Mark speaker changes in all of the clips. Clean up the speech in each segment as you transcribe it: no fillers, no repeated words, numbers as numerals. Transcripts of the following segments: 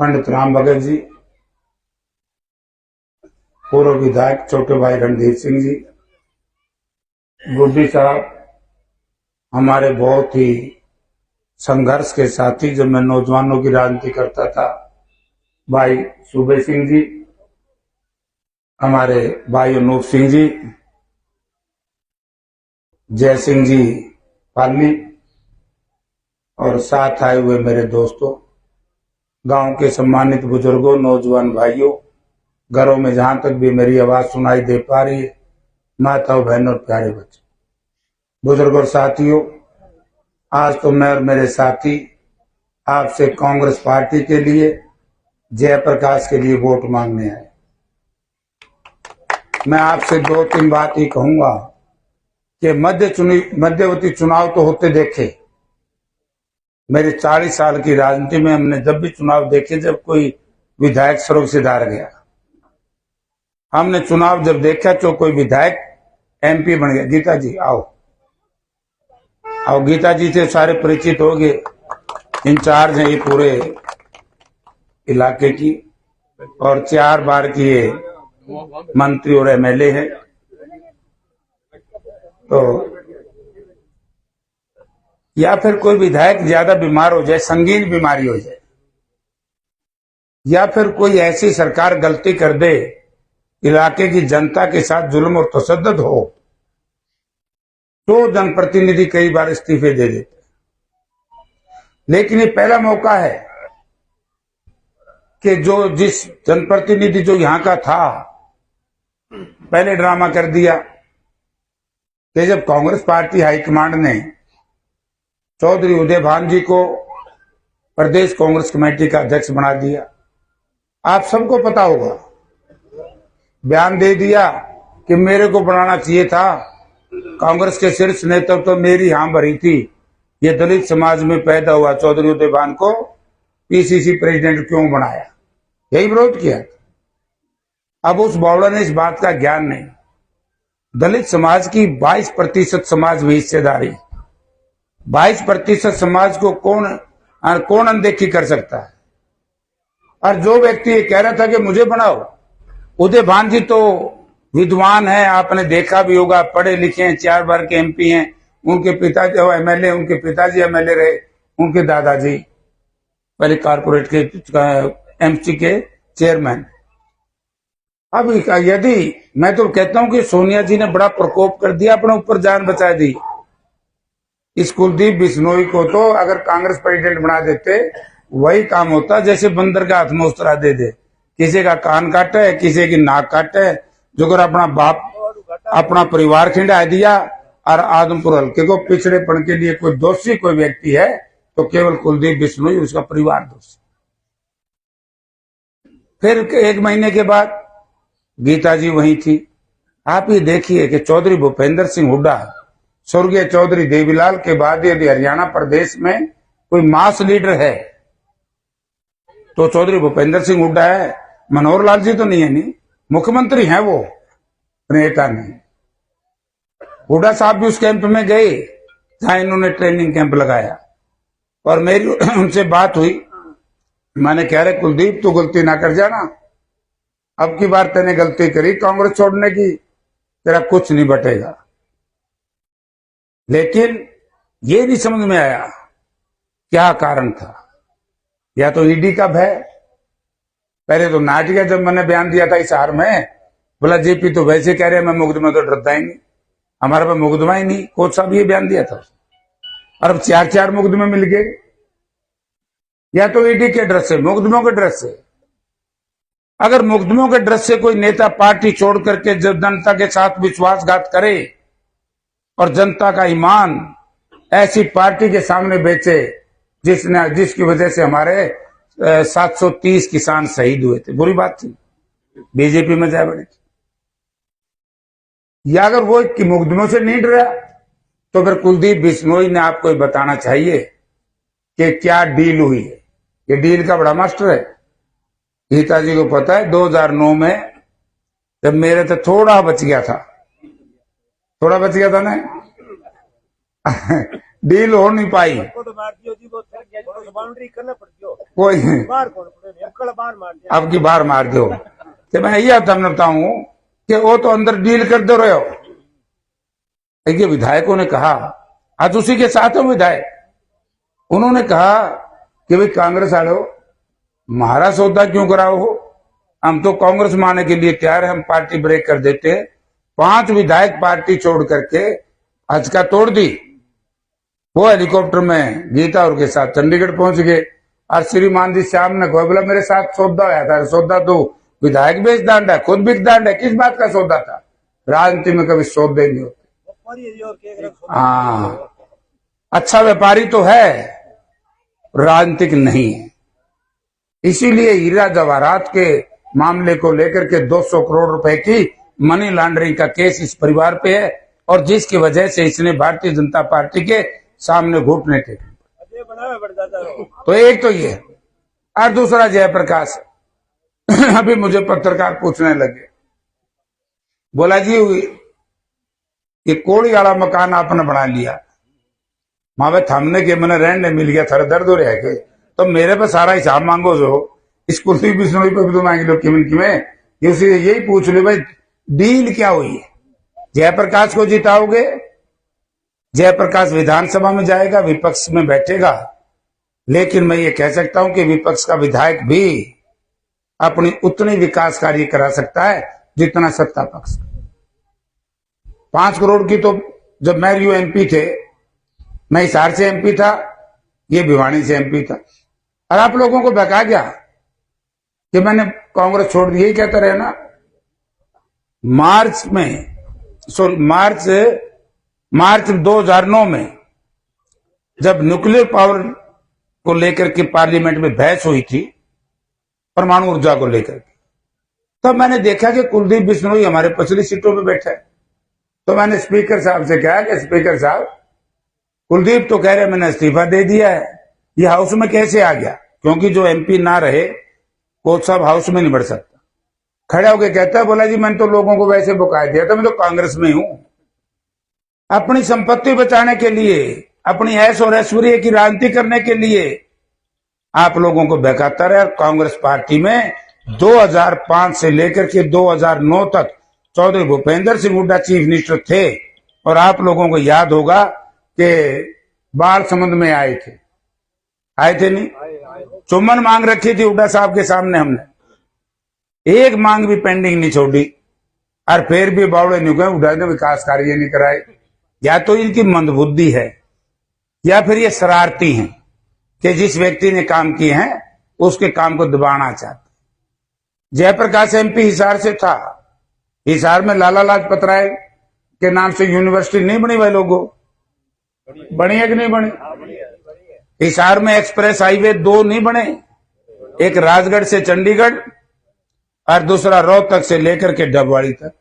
Speaker 1: पंडित राम भगत जी, पूर्व विधायक छोटे भाई रणधीर सिंह जी, गुड्डी साहब, हमारे बहुत ही संघर्ष के साथी जब मैं नौजवानों की राजनीति करता था, भाई सूबे सिंह जी, हमारे भाई अनूप सिंह जी, जय सिंह जी पाली, और साथ आए हुए मेरे दोस्तों, गांव के सम्मानित बुजुर्गों, नौजवान भाइयों, घरों में जहां तक भी मेरी आवाज सुनाई दे पा रही है, माताओं, बहनों और प्यारे बच्चे, बुजुर्ग और साथियों, आज तो मैं और मेरे साथी आपसे कांग्रेस पार्टी के लिए, जयप्रकाश के लिए वोट मांगने आए। मैं आपसे 2-3 बात ही कहूंगा कि मध्यवर्ती चुनाव तो होते देखे। मेरे 40 साल की राजनीति में हमने जब भी चुनाव देखे, जब कोई विधायक सड़क से धार गया, हमने चुनाव जब देखा तो कोई विधायक एमपी बन गया। गीता जी आओ, गीता जी से सारे परिचित हो गए, इंचार्ज हैं ये पूरे इलाके की, और 4 बार की ये मंत्री और एमएलए हैं। तो या फिर कोई विधायक ज्यादा बीमार हो जाए, संगीन बीमारी हो जाए, या फिर कोई ऐसी सरकार गलती कर दे, इलाके की जनता के साथ जुल्म और तशद्दुद हो, तो जनप्रतिनिधि कई बार इस्तीफे दे देते। लेकिन ये पहला मौका है कि जिस जनप्रतिनिधि जो यहां का था, पहले ड्रामा कर दिया कि जब कांग्रेस पार्टी हाईकमांड ने चौधरी उदय भान जी को प्रदेश कांग्रेस कमेटी का अध्यक्ष बना दिया, आप सबको पता होगा, बयान दे दिया कि मेरे को बनाना चाहिए था, कांग्रेस के शीर्ष नेतृत्व तो मेरी हां भरी थी, ये दलित समाज में पैदा हुआ चौधरी उदय भान को पीसीसी प्रेसिडेंट क्यों बनाया, यही विरोध किया। अब उस बावड़ा ने इस बात का ज्ञान नहीं, दलित समाज की 22% समाज में हिस्सेदारी, 22% समाज को कौन अनदेखी कर सकता है। और जो व्यक्ति ये कह रहा था कि मुझे बनाओ, उदय भान जी तो विद्वान है, आपने देखा भी होगा, पढ़े लिखे हैं, 4 बार के एमपी हैं, उनके पिताजी एमएलए, उनके पिताजी एमएलए रहे, उनके दादाजी पहले कारपोरेट के एमसी के चेयरमैन। अब यदि मैं तो कहता हूं कि सोनिया जी ने बड़ा प्रकोप कर दिया, अपने ऊपर जान बचा दी। इस कुलदीप बिश्नोई को तो अगर कांग्रेस प्रेसिडेंट बना देते, वही काम होता जैसे बंदर का हाथ में उस्तरा दे दे, किसी का कान काटे, किसी की नाक काटे, जो कर अपना बाप अपना परिवार खिंडा दिया। और आदमपुर हल्के को पिछड़ेपन के लिए कोई दोषी कोई व्यक्ति है तो केवल कुलदीप बिश्नोई, उसका परिवार दोषी। फिर 1 महीने के बाद गीता जी वही थी। आप ये देखिए कि चौधरी भूपेंद्र सिंह हुड्डा, स्वर्गीय चौधरी देवीलाल के बाद यदि हरियाणा प्रदेश में कोई मास लीडर है तो चौधरी भूपेंद्र सिंह हुड्डा है। मनोहर लाल जी तो नहीं है, नहीं मुख्यमंत्री हैं वो, नेता नहीं। हुड्डा साहब भी उस कैंप में गए जहां इन्होंने ट्रेनिंग कैंप लगाया, और मेरी उनसे बात हुई, मैंने कह रहे कुलदीप तू गलती ना कर जाना, अब की बार तेने गलती करी कांग्रेस छोड़ने की, तेरा कुछ नहीं बटेगा। लेकिन ये नहीं समझ में आया क्या कारण था। या तो ईडी का भय, पहले तो नाटिका जब मैंने बयान दिया था इस हार में, बोला जेपी तो वैसे कह रहे हैं मैं मुकदमा तो डरता ही नहीं, हमारे पास मुकदमा ही नहीं, कोच साहब ये बयान दिया था, और अब 4 मुकदमे मिल गए। या तो ईडी के डर से, मुकदमों के डर से। अगर मुकदमों के डर से कोई नेता पार्टी छोड़ करके जब जनता के साथ विश्वासघात करे और जनता का ईमान ऐसी पार्टी के सामने बेचे जिसकी वजह से हमारे 730 किसान शहीद हुए थे, बुरी बात थी, बीजेपी में जा बढ़ी। या अगर वो कि मुकदमों से नहीं डरा तो फिर कुलदीप बिश्नोई ने आपको बताना चाहिए कि क्या डील हुई है। ये डील का बड़ा मास्टर है, गीता जी को पता है। 2009 में जब मेरे तो थोड़ा बच गया था ना डील हो नहीं पाई। कोई अब की बार मार दो। तो मैं यह तब बताऊं कि वो तो अंदर डील कर दो रहे हो। ये विधायकों ने कहा, आज उसी के साथ हो विधायक, उन्होंने कहा कि भाई कांग्रेस वाले हो, हमारा सौदा क्यों कराओ हो, हम तो कांग्रेस में आने के लिए तैयार है, हम पार्टी ब्रेक कर देते हैं। 5 विधायक पार्टी छोड़ करके हचका तोड़ दी। वो हेलीकॉप्टर में गीता और के साथ चंडीगढ़ पहुंच गए। और श्रीमान जी श्याम ने कहा, बोला मेरे साथ सौदा आया था। सौदा तो विधायक बेच दांड है, खुद बिक दांड है, किस बात का सौदा था? राजनीति में कभी सौदे नहीं होते। हाँ, अच्छा व्यापारी तो है, राजनीतिक नहीं है। इसीलिए हीरा जवाहरात के मामले को लेकर के 200 करोड़ रुपए की मनी लॉन्ड्रिंग का केस इस परिवार पे है, और जिसकी वजह से इसने भारतीय जनता पार्टी के सामने घुटने टेके। तो एक तो ये, और दूसरा जयप्रकाश। अभी मुझे पत्रकार पूछने लगे, बोला जी ये कोड़ी वाला मकान आपने बना लिया, मावे थमने के मैंने रहने मिल गया, थर दर्द हो रहा है, तो मेरे पे सारा हिसाब मांगो। जो इस कुर्सी भी सुनो पे भी तो मांग लो कि उसी यही पूछ लो भाई डील क्या हुई है। जयप्रकाश को जिताओगे, जयप्रकाश विधानसभा में जाएगा, विपक्ष में बैठेगा, लेकिन मैं ये कह सकता हूं कि विपक्ष का विधायक भी अपनी उतनी विकास कार्य करा सकता है जितना सत्ता पक्ष। 5 करोड़ की तो जब मैं यू एमपी थे, मैं हिसार से एमपी था, ये भिवानी से एमपी था, और आप लोगों को बता गया कि मैंने कांग्रेस छोड़ दी। यही कहता रहे ना। मार्च 2009 में जब न्यूक्लियर पावर को लेकर के पार्लियामेंट में बहस हुई थी, परमाणु ऊर्जा को लेकर के, तब मैंने देखा कि कुलदीप बिश्नोई हमारे पिछली सीटों पे बैठा है। तो मैंने स्पीकर साहब से कहा कि स्पीकर साहब, कुलदीप तो कह रहे मैंने इस्तीफा दे दिया है, ये हाउस में कैसे आ गया? क्योंकि जो एमपी ना रहे वो सब हाउस में नहीं बढ़ सकता। खड़ा होकर कहता है, बोला जी मैंने तो लोगों को वैसे बुका दिया था, मैं तो कांग्रेस में हूं। अपनी संपत्ति बचाने के लिए, अपनी ऐश और ऐश्वर्य की राजनीति करने के लिए आप लोगों को बहकाता रहे। कांग्रेस पार्टी में 2005 से लेकर के 2009 तक चौधरी भूपेंद्र सिंह हुड्डा चीफ मिनिस्टर थे, और आप लोगों को याद होगा कि बाढ़ समुद्र में आए थे नहीं? चुम्बन मांग रखी थी हुड्डा साहब के सामने, हमने एक मांग भी पेंडिंग नहीं छोड़ी, और फिर भी बावड़े नहीं गए, हुड्डा ने विकास कार्य नहीं कराए। या तो इनकी मंदबुद्धि है, या फिर ये शरारती हैं कि जिस व्यक्ति ने काम किए हैं उसके काम को दबाना चाहते। जयप्रकाश एमपी हिसार से था, हिसार में लाला लाजपत राय के नाम से यूनिवर्सिटी नहीं बनी? भाई लोगों, बनी है कि नहीं बनी? हिसार में एक्सप्रेस हाईवे 2 नहीं बने, एक राजगढ़ से चंडीगढ़ और दूसरा रोहतक से लेकर के डबवाड़ी तक।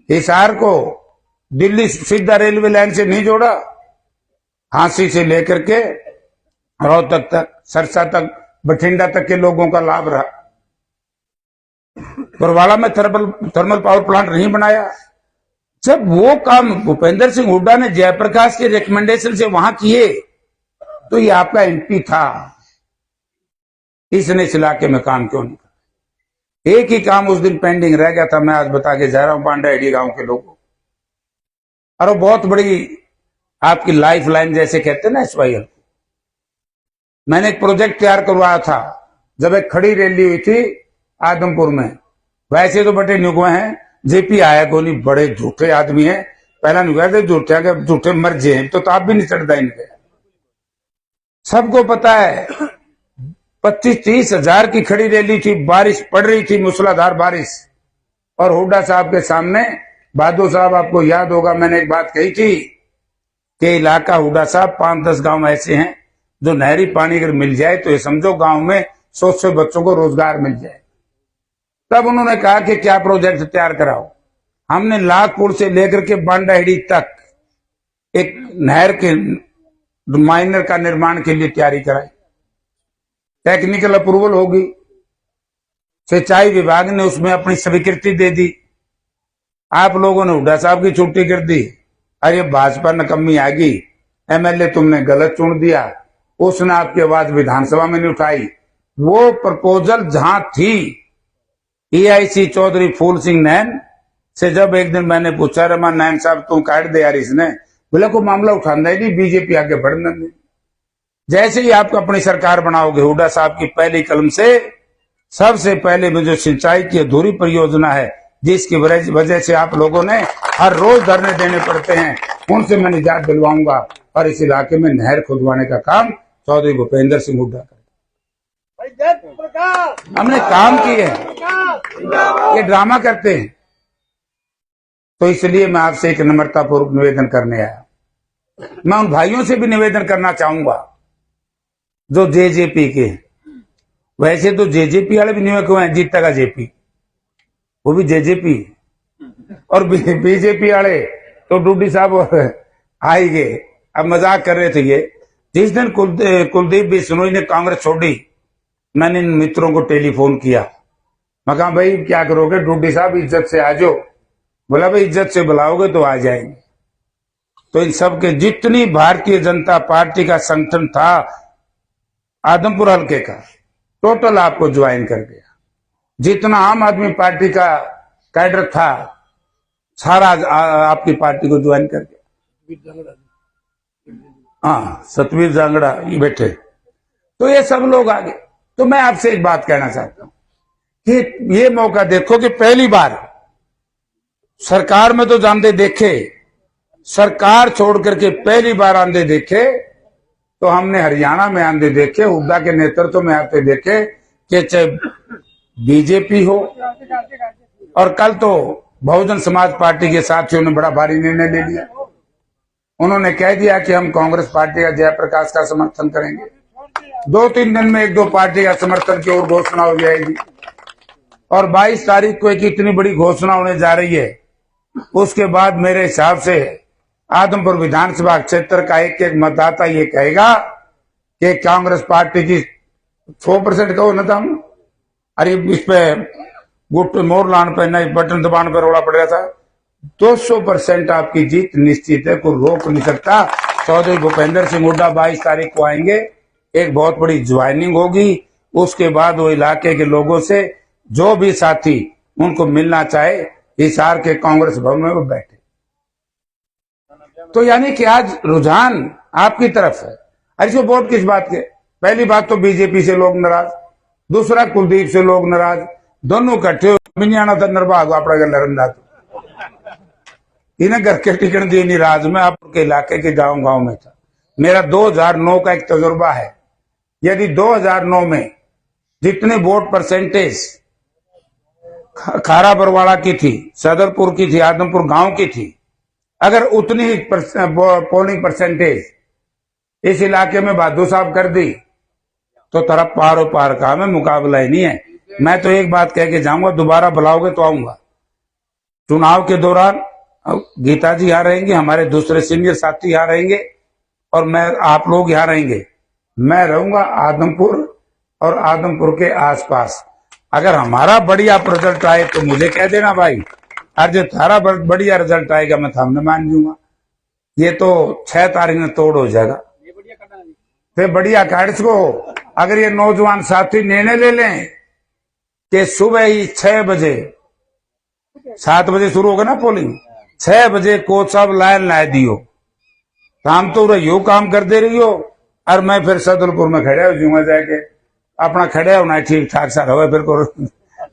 Speaker 1: हिसार को दिल्ली सीधा रेलवे लाइन से नहीं जोड़ा, हांसी से लेकर के रोहतक तक, सरसा तक, बठिंडा तक के लोगों का लाभ रहा। बरवाला में थर्मल पावर प्लांट नहीं बनाया। जब वो काम भूपेंद्र सिंह हुड्डा ने जयप्रकाश के रिकमेंडेशन से वहां किए, तो ये आपका एमपी था, इसने इस इलाके में काम क्यों नहीं किया? एक ही काम उस दिन पेंडिंग रह गया था, मैं आज बता के जा रहा हूं पांडाहेड़ी गांव के लोगों, और वो बहुत बड़ी आपकी लाइफ लाइन जैसे कहते हैं ना SYL। मैंने एक प्रोजेक्ट तैयार करवाया था, जब एक खड़ी रैली हुई थी आदमपुर में। वैसे तो बड़े नुगवे हैं, जेपी आया को नहीं, बड़े झूठे आदमी हैं। पहला नुगया थे झूठे मर जे, तो आप भी नहीं चढ़ता इनके। सबको पता है 25-30 हजार की खड़ी रैली थी, बारिश पड़ रही थी, मूसलाधार बारिश, और हुड्डा साहब के सामने बहादुर साहब, आपको याद होगा मैंने एक बात कही थी कि इलाका हुड्डा साहब 5-10 गांव ऐसे हैं जो नहरी पानी अगर मिल जाए तो ये समझो गांव में 100 बच्चों को रोजगार मिल जाए। तब उन्होंने कहा कि क्या प्रोजेक्ट तैयार कराओ। हमने लाखपुर से लेकर के बांडाहेड़ी तक एक नहर के माइनर का निर्माण के लिए तैयारी कराई। टेक्निकल अप्रूवल होगी, सिंचाई विभाग ने उसमें अपनी स्वीकृति दे दी। आप लोगों ने हुड्डा साहब की छुट्टी कर दी। अरे भाजपा नकम्मी आ गई, एमएलए तुमने गलत चुन दिया, उसने आपकी आवाज विधानसभा में नहीं उठाई। वो प्रपोजल जहां थी एआईसी चौधरी फूल सिंह नैन से जब एक दिन मैंने पूछा, रमा नैन साहब तुम काट दे यार इसने, बोले को मामला उठाना ही नहीं, बीजेपी आगे बढ़ना नहीं। जैसे ही आप अपनी सरकार बनाओगे, हुड्डा साहब की पहली कलम से सबसे पहले में जो सिंचाई की अधूरी परियोजना है, जिसकी वजह से आप लोगों ने हर रोज धरने देने पड़ते हैं, उनसे मैं निजात दिलवाऊंगा और इस इलाके में नहर खुदवाने का काम चौधरी भूपेंद्र सिंह हुड्डा का। हमने काम किए हैं, ये ड्रामा करते हैं। तो इसलिए मैं आपसे एक नम्रतापूर्वक निवेदन करने आया। मैं उन भाइयों से भी निवेदन करना चाहूंगा जो जेजेपी के, वैसे तो जेजेपी वाले भी नियुक्त हुए हैं, जीता का जेपी, वो भी जेजेपी, और बीजेपी वाले तो डूडी साहब आए गए। अब मजाक कर रहे थे ये। जिस दिन कुलदीप बिश्नोई ने कांग्रेस छोड़ी, मैंने इन मित्रों को टेलीफोन किया, मैं कहा भाई क्या करोगे, डूडी साहब इज्जत से आ जाओ। बोला भाई इज्जत से बुलाओगे तो आ जाएंगे। तो इन सब के जितनी भारतीय जनता पार्टी का संगठन था आदमपुर हल्के का, टोटल आपको ज्वाइन कर गया। जितना आम आदमी पार्टी का कैडर था सारा आपकी पार्टी को ज्वाइन कर गया। हाँ, सतवीर जांगड़ा ये बैठे, तो ये सब लोग आ गए। तो मैं आपसे एक बात कहना चाहता हूं कि ये मौका देखो कि पहली बार सरकार में तो जानते देखे, सरकार छोड़ करके पहली बार आंधे देखे तो हमने हरियाणा में आंधे देखे, हुड्डा के नेतृत्व में आते देखे कि चाहे बीजेपी हो, और कल तो बहुजन समाज पार्टी के साथियों ने बड़ा भारी निर्णय ले लिया। उन्होंने कह दिया कि हम कांग्रेस पार्टी का जयप्रकाश का समर्थन करेंगे। 2-3 दिन में 1-2 पार्टी का समर्थन की ओर घोषणा हो जाएगी, और 22 तारीख को एक इतनी बड़ी घोषणा होने जा रही है। उसके बाद मेरे हिसाब से आदमपुर विधानसभा क्षेत्र का एक एक मतदाता ये कहेगा कि कांग्रेस पार्टी की 100% कहो न था, अरे इस पे गुट मोर लान पे नहीं बटन दबाने पे रोड़ा पड़ रहा था। 200% आपकी जीत निश्चित है, कोई रोक नहीं सकता। चौधरी भूपेंद्र सिंह हुड्डा 22 तारीख को आएंगे, एक बहुत बड़ी ज्वाइनिंग होगी। उसके बाद वो इलाके के लोगों से जो भी साथी उनको मिलना चाहे हिसार के कांग्रेस भवन में वो बैठे। तो यानी कि आज रुझान आपकी तरफ है। ऐसे वोट किस बात के? पहली बात तो बीजेपी से लोग नाराज, दूसरा कुलदीप से लोग नाराज, दोनों इकट्ठे मिनियाना था नरभाग अपना घर लरंदा इन्हें घर के टिकट दिए नहीं राज में। आपके इलाके के गांव में था। मेरा 2009 का एक तजुर्बा है। यदि 2009 में जितने वोट परसेंटेज खारा बरवाड़ा की थी, सदरपुर की थी, आदमपुर गांव की थी, अगर उतनी ही पोलिंग परसेंटेज इस इलाके में बहादुर साहब कर दी तो तरफ पार पार का में मुकाबला ही नहीं है। मैं तो एक बात कह के जाऊंगा, दोबारा बुलाओगे तो आऊंगा। चुनाव के दौरान गीता जी यहाँ रहेंगे, हमारे दूसरे सीनियर साथी यहाँ रहेंगे, और मैं आप लोग यहाँ रहेंगे। मैं रहूंगा आदमपुर और आदमपुर के आसपास। अगर हमारा बढ़िया रिजल्ट आए तो मुझे कह देना भाई, और जो थारा बढ़िया रिजल्ट आएगा मैं सामने मान लूंगा। ये तो 6 तारीख में तोड़ हो जाएगा। फिर बढ़िया कार्ड्स को अगर ये नौजवान साथी निर्णय ले लें कि सुबह ही 6 बजे, 7 बजे शुरू होगा ना पोलिंग, 6 बजे कोच साहब लाइन ला दियो, तो हम तो यो काम कर दे रही हो, और मैं फिर सदरपुर में खड़े हो जाऊंगा, जाके अपना खड़े होना ठीक ठाक सा रहो, फिर को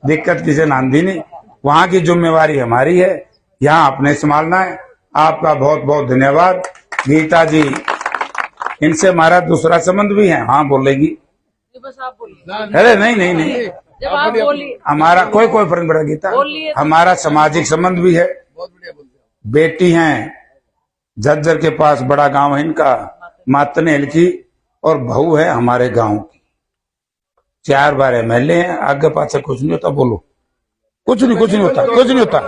Speaker 1: दिक्कत किसी ने आंधी नहीं। वहां की जिम्मेवारी हमारी है, यहाँ अपने संभालना है। आपका बहुत बहुत धन्यवाद। गीता जी, इनसे हमारा दूसरा संबंध भी है। हाँ बोलेगी?
Speaker 2: बस आप बोलिए।
Speaker 1: अरे नहीं,
Speaker 2: जब आप बोलिए
Speaker 1: हमारा कोई फर्क नहीं पड़ा गीता। हमारा सामाजिक संबंध भी है। बेटी हैं झज्जर के पास बड़ा गांव है इनका, मातनेल की, और बहू है हमारे गांव की। 4 बार एमएलए हैं। आगे पाछे कुछ नहीं होता, बोलो कुछ नहीं होता।